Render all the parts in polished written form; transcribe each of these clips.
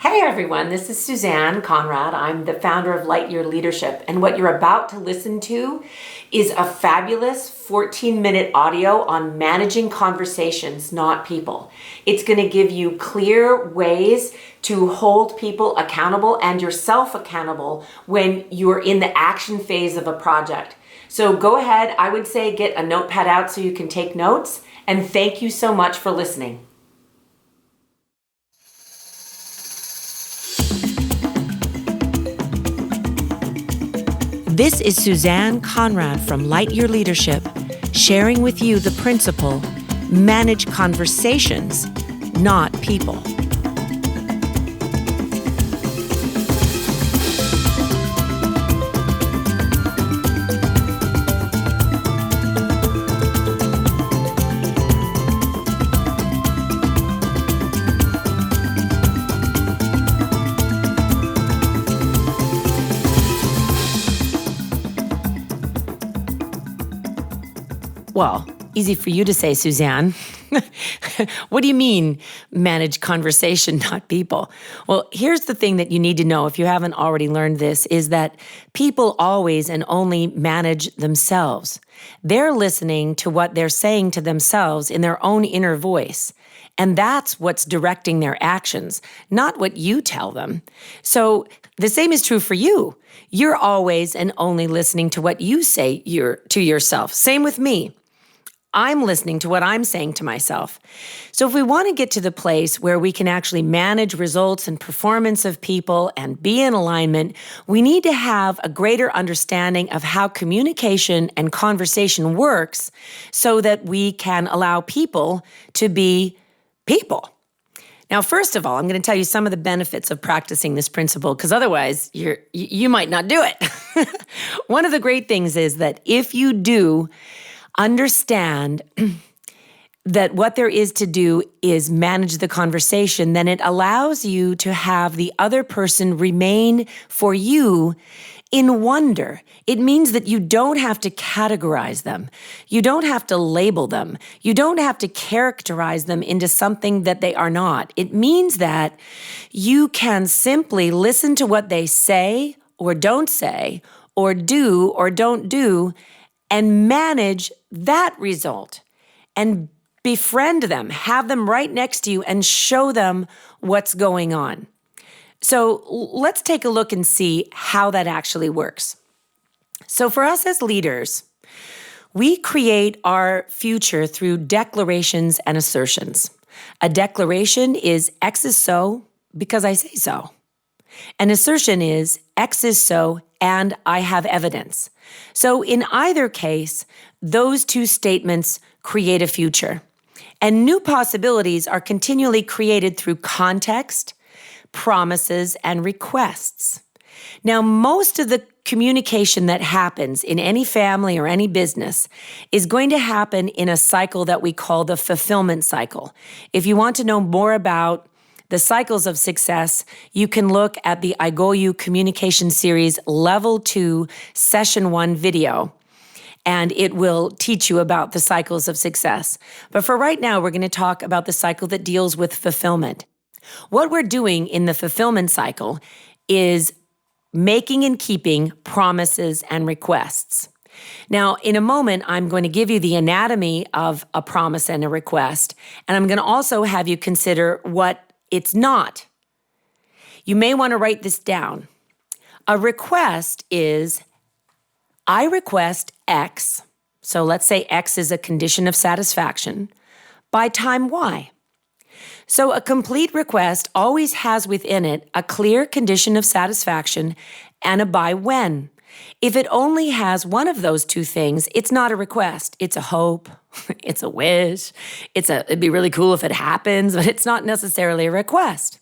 Hey everyone, this is Suzanne Conrad. I'm the founder of Lightyear Leadership, and what you're about to listen to is a fabulous 14-minute audio on managing conversations, not people. It's going to give you clear ways to hold people accountable and yourself accountable when you're in the action phase of a project. So go ahead, I would say get a notepad out so you can take notes, and thank you so much for listening. This is Suzanne Conrad from Lightyear Leadership, sharing with you the principle, manage conversations, not people. Well, easy for you to say, Suzanne. What do you mean, manage conversation, not people? Well, here's the thing that you need to know, if you haven't already learned this, is that people always and only manage themselves. They're listening to what they're saying to themselves in their own inner voice. And that's what's directing their actions, not what you tell them. So the same is true for you. You're always and only listening to what you say to yourself. Same with me. I'm listening to what I'm saying to myself. So if we want to get to the place where we can actually manage results and performance of people and be in alignment, we need to have a greater understanding of how communication and conversation works so that we can allow people to be people. Now, first of all, I'm going to tell you some of the benefits of practicing this principle, because otherwise you might not do it. One of the great things is that if you do understand that what there is to do is manage the conversation, then it allows you to have the other person remain for you in wonder. It means that you don't have to categorize them. You don't have to label them. You don't have to characterize them into something that they are not. It means that you can simply listen to what they say or don't say or do or don't do and manage that result and befriend them, have them right next to you and show them what's going on. So let's take a look and see how that actually works. So for us as leaders, we create our future through declarations and assertions. A declaration is X is so because I say so. An assertion is X is so and I have evidence. So in either case, those two statements create a future. And new possibilities are continually created through context, promises, and requests. Now, most of the communication that happens in any family or any business is going to happen in a cycle that we call the fulfillment cycle. If you want to know more about the cycles of success, you can look at the I Go You Communication Series Level 2 Session 1 video, and it will teach you about the cycles of success. But for right now, we're going to talk about the cycle that deals with fulfillment. What we're doing in the fulfillment cycle is making and keeping promises and requests. Now, in a moment, I'm going to give you the anatomy of a promise and a request, and I'm going to also have you consider what it's not. You may want to write this down. A request is, I request X, so let's say X is a condition of satisfaction, by time Y. So a complete request always has within it a clear condition of satisfaction and a by when. If it only has one of those two things, it's not a request. It's a hope, it's a wish, it'd be really cool if it happens, but it's not necessarily a request.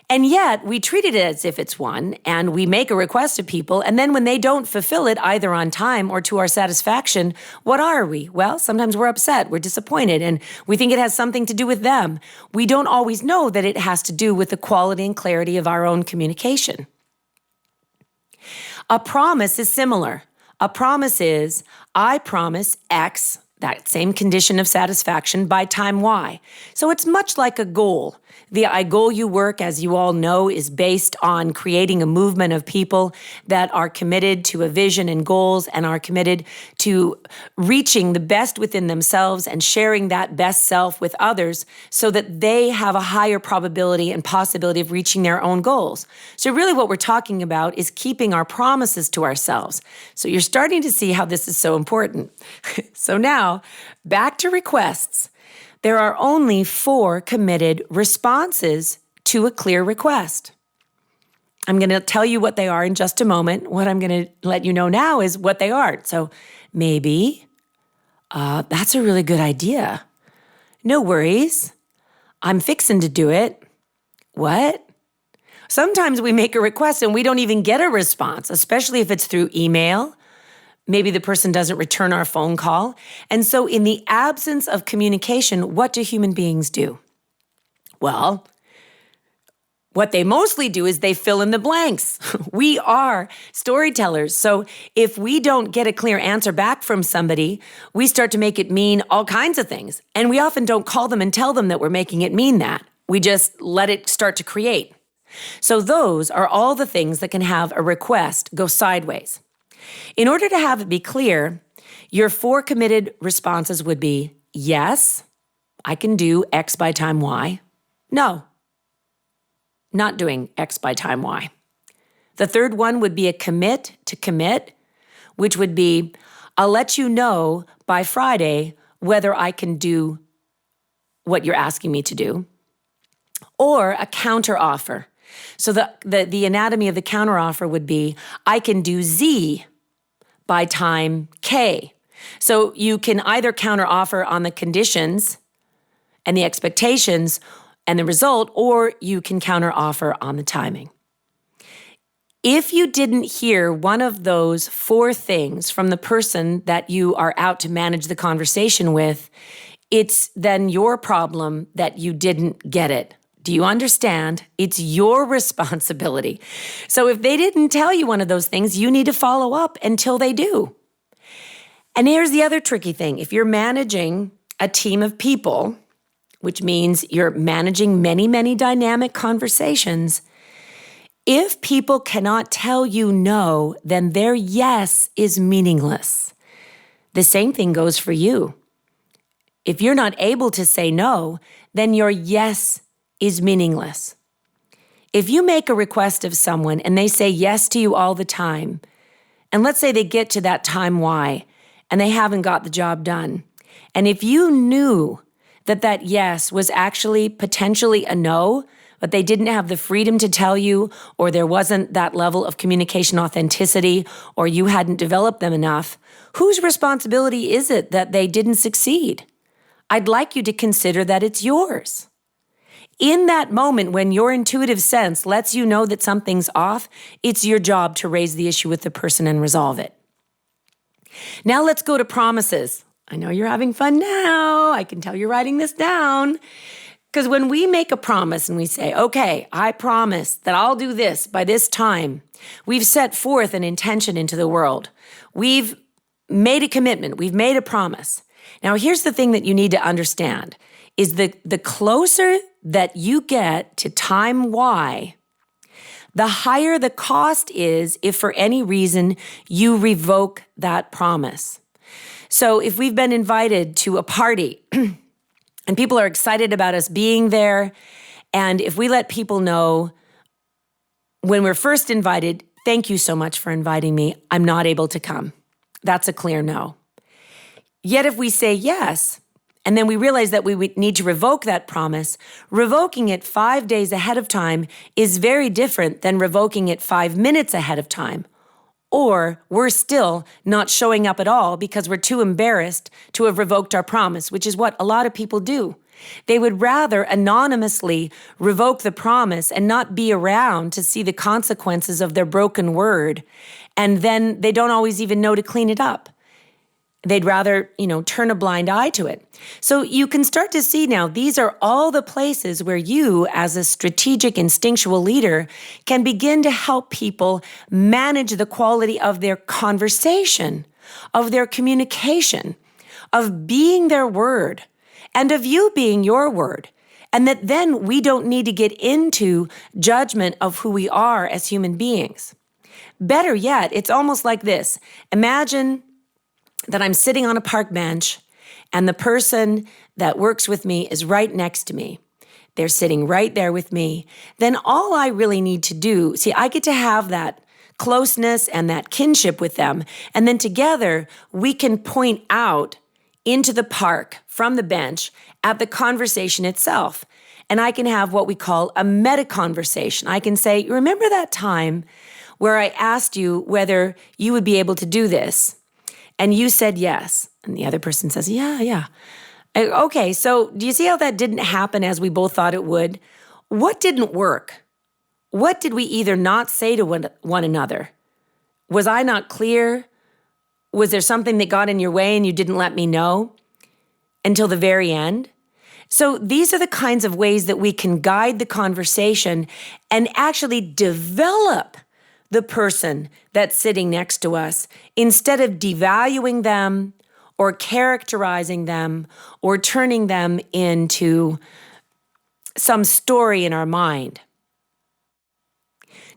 And yet we treat it as if it's one, and we make a request of people, and then when they don't fulfill it either on time or to our satisfaction, what are we? Well, sometimes we're upset, we're disappointed, and we think it has something to do with them. We don't always know that it has to do with the quality and clarity of our own communication. A promise is similar. A promise is, I promise X, that same condition of satisfaction, by time Y. So it's much like a goal. The I Goal You work, as you all know, is based on creating a movement of people that are committed to a vision and goals and are committed to reaching the best within themselves and sharing that best self with others so that they have a higher probability and possibility of reaching their own goals. So really what we're talking about is keeping our promises to ourselves. So you're starting to see how this is so important. So now, back to requests. There are only 4 committed responses to a clear request. I'm going to tell you what they are in just a moment. What I'm going to let you know now is what they are. So maybe, that's a really good idea. No worries. I'm fixing to do it. What? Sometimes we make a request and we don't even get a response, especially if it's through email. Maybe the person doesn't return our phone call. And so in the absence of communication, what do human beings do? Well, what they mostly do is they fill in the blanks. We are storytellers. So if we don't get a clear answer back from somebody, we start to make it mean all kinds of things. And we often don't call them and tell them that we're making it mean that. We just let it start to create. So those are all the things that can have a request go sideways. In order to have it be clear, your 4 committed responses would be, yes, I can do X by time Y. No, not doing X by time Y. The third one would be a commit to commit, which would be, I'll let you know by Friday whether I can do what you're asking me to do. Or a counter offer. So the anatomy of the counter offer would be, I can do Z by time K. So you can either counter offer on the conditions and the expectations and the result, or you can counter offer on the timing. If you didn't hear one of those 4 things from the person that you are out to manage the conversation with, it's then your problem that you didn't get it. Do you understand? It's your responsibility. So if they didn't tell you one of those things, you need to follow up until they do. And here's the other tricky thing. If you're managing a team of people, which means you're managing many, many dynamic conversations, if people cannot tell you no, then their yes is meaningless. The same thing goes for you. If you're not able to say no, then your yes is meaningless. If you make a request of someone and they say yes to you all the time, and let's say they get to that time Y and they haven't got the job done, and if you knew that that yes was actually potentially a no, but they didn't have the freedom to tell you, or there wasn't that level of communication authenticity, or you hadn't developed them enough, whose responsibility is it that they didn't succeed? I'd like you to consider that it's yours. In that moment when your intuitive sense lets you know that something's off, it's your job to raise the issue with the person and resolve it. Now let's go to promises. I know you're having fun now. I can tell you're writing this down. Because when we make a promise and we say, okay, I promise that I'll do this by this time, we've set forth an intention into the world. We've made a commitment. We've made a promise. Now here's the thing that you need to understand is the closer that you get to time Y, the higher the cost is if for any reason you revoke that promise. So if we've been invited to a party and people are excited about us being there, and if we let people know when we're first invited, thank you so much for inviting me, I'm not able to come. That's a clear no. Yet if we say yes, and then we realize that we need to revoke that promise, revoking it 5 days ahead of time is very different than revoking it 5 minutes ahead of time. Or we're still not showing up at all because we're too embarrassed to have revoked our promise, which is what a lot of people do. They would rather anonymously revoke the promise and not be around to see the consequences of their broken word. And then they don't always even know to clean it up. They'd rather, turn a blind eye to it. So you can start to see now, these are all the places where you, as a strategic, instinctual leader, can begin to help people manage the quality of their conversation, of their communication, of being their word, and of you being your word. and that then we don't need to get into judgment of who we are as human beings. Better yet, it's almost like this. Imagine that I'm sitting on a park bench and the person that works with me is right next to me. They're sitting right there with me. Then all I really need to do, see, I get to have that closeness and that kinship with them. And then together we can point out into the park from the bench at the conversation itself. And I can have what we call a meta conversation. I can say, remember that time where I asked you whether you would be able to do this? And you said yes. And the other person says, yeah. Okay, so do you see how that didn't happen as we both thought it would? What didn't work? What did we either not say to one another? Was I not clear? Was there something that got in your way and you didn't let me know until the very end? So these are the kinds of ways that we can guide the conversation and actually develop the person that's sitting next to us instead of devaluing them or characterizing them or turning them into some story in our mind.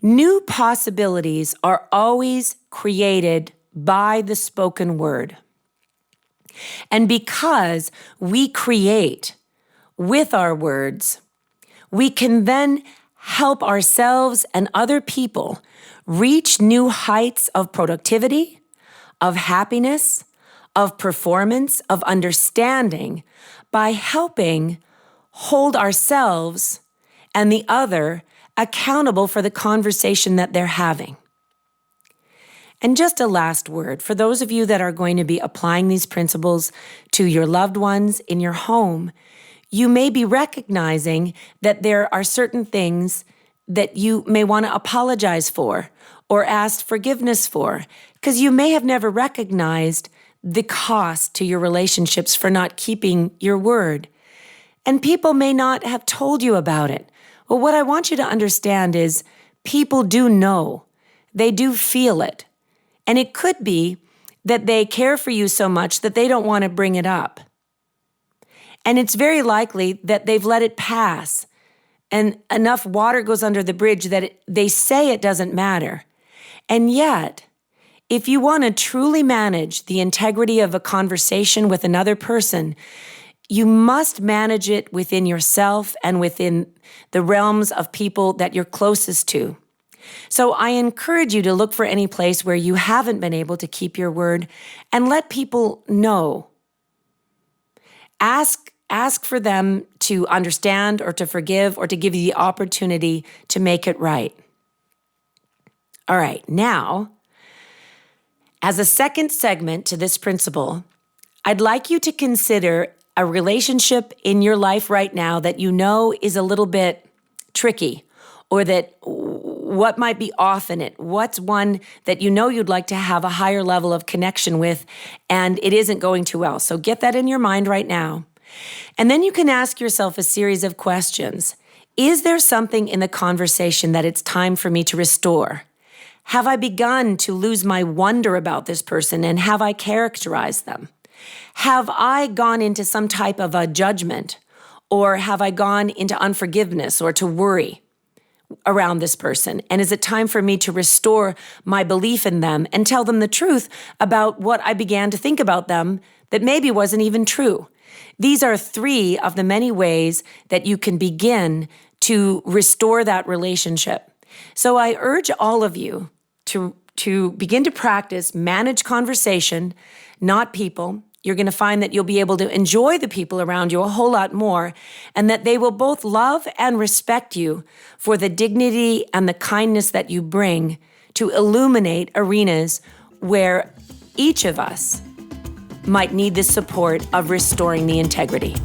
New possibilities are always created by the spoken word. And because we create with our words, we can then help ourselves and other people reach new heights of productivity, of happiness, of performance, of understanding by helping hold ourselves and the other accountable for the conversation that they're having. And just a last word, for those of you that are going to be applying these principles to your loved ones in your home, you may be recognizing that there are certain things that you may want to apologize for or ask forgiveness for, because you may have never recognized the cost to your relationships for not keeping your word. And people may not have told you about it. Well, what I want you to understand is people do know. They do feel it. And it could be that they care for you so much that they don't want to bring it up. And it's very likely that they've let it pass and enough water goes under the bridge that they say it doesn't matter. And yet, if you want to truly manage the integrity of a conversation with another person, you must manage it within yourself and within the realms of people that you're closest to. So I encourage you to look for any place where you haven't been able to keep your word and let people know. Ask for them to understand or to forgive or to give you the opportunity to make it right. All right, now, as a second segment to this principle, I'd like you to consider a relationship in your life right now that you know is a little bit tricky, or that what might be off in it. What's one that you know you'd like to have a higher level of connection with, and it isn't going too well. So get that in your mind right now. And then you can ask yourself a series of questions. Is there something in the conversation that it's time for me to restore? Have I begun to lose my wonder about this person, and have I characterized them? Have I gone into some type of a judgment, or have I gone into unforgiveness or to worry around this person? And is it time for me to restore my belief in them and tell them the truth about what I began to think about them that maybe wasn't even true? These are 3 of the many ways that you can begin to restore that relationship. So I urge all of you to begin to practice manage conversation, not people. You're going to find that you'll be able to enjoy the people around you a whole lot more, and that they will both love and respect you for the dignity and the kindness that you bring to illuminate arenas where each of us might need the support of restoring the integrity.